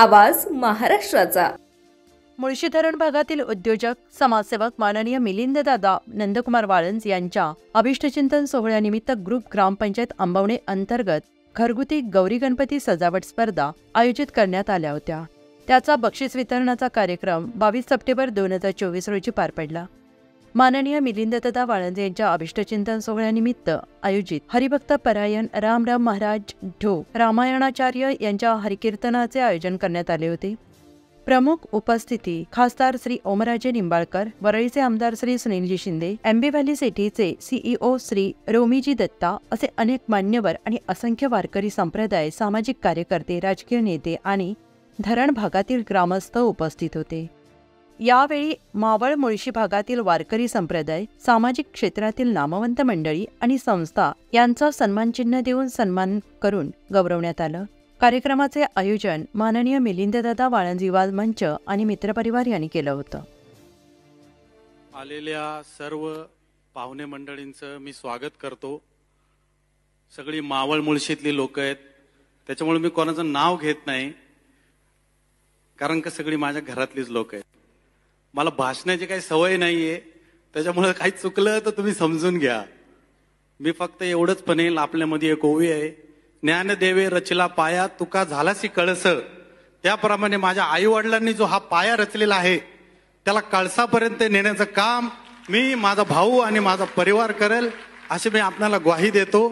आवाज महाराष्ट्राचा। मुळशी धरण भागातील उद्योजक समाजसेवक माननीय मिलिंददादा नंदकुमार वाळंज यांच्या अभिष्टचिंतन सोहळ्यानिमित्त ग्रुप ग्रामपंचायत आंबवणे अंतर्गत घरगुती गौरी गणपती सजावट स्पर्धा आयोजित करण्यात आल्या होत्या। त्याचा बक्षीस वितरणाचा कार्यक्रम 22 सप्टेंबर 2024 रोजी पार पडला। माननीय मिलिंददादा वाळंज यांच्या अभिष्टचिंतन सोहळ्यानिमित्त आयोजित हरिभक्त परायण राम महाराज ढोक रामायणाचार्य यांच्या हरिकीर्तनाचे आयोजन करण्यात आले होते। प्रमुख उपस्थिती खासदार श्री ओमराजे निंबाळकर, वरळीचे आमदार श्री सुनीलजी शिंदे, एमबी व्हॅली सिटीचे सीईओ श्री रोमीजी दत्ता असे अनेक मान्यवर आणि असंख्य वारकरी संप्रदाय, सामाजिक कार्यकर्ते, राजकीय नेते आणि धरण भागातील ग्रामस्थ उपस्थित होते। यावेळी मावळ मुळशी भागातील वारकरी संप्रदाय, सामाजिक क्षेत्रातील नामवंत मंडळी आणि संस्था यांचा सन्मानचिन्ह देऊन सन्मान करून गौरवण्यात आलं। कार्यक्रमाचे आयोजन माननीय मिलिंददादा वाळंज युवा मंच आणि मित्रपरिवार यांनी केलं होतं। आलेल्या सर्व पाहुणे मंडळींचं मी स्वागत करतो। सगळी मावळ मुळशीतली लोक आहेत, त्याच्यामुळे मी कोणाचं नाव घेत नाही, कारण का सगळी माझ्या घरातलीच लोक आहेत। मला भाषणाची काही सवय नाहीये, त्याच्यामुळे काही चुकलं तर तुम्ही समजून घ्या। मी फक्त एवढंच म्हणेल, आपल्यामध्ये एक ओवी आहे, ज्ञानदेवे रचला पाया तुका झालासी कळस। त्याप्रमाणे माझ्या आई वडिलांनी जो हा पाया रचलेला आहे त्याला कळसापर्यंत नेण्याचं काम मी, माझा भाऊ आणि माझा परिवार करेल, असे मी आपल्याला ग्वाही देतो।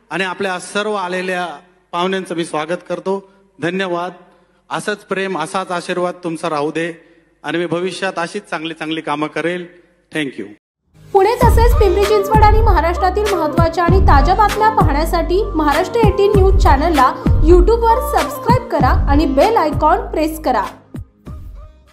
आणि आपल्या सर्व आलेल्या पाहुण्यांचं मी स्वागत करतो। धन्यवाद। असंच प्रेम, असाच आशीर्वाद तुमचा राहू दे आणि मी भविष्यात अशीच चांगली चांगली कामं करेल। थँक्यू। पुणे तसेच पिंपरी चिंचवड आणि महाराष्ट्रातील महत्त्वाच्या आणि ताज्या बातम्या पाहण्यासाठी महाराष्ट्र 18 न्यूज चॅनलला YouTube वर सबस्क्राइब करा आणि बेल आयकॉन प्रेस करा।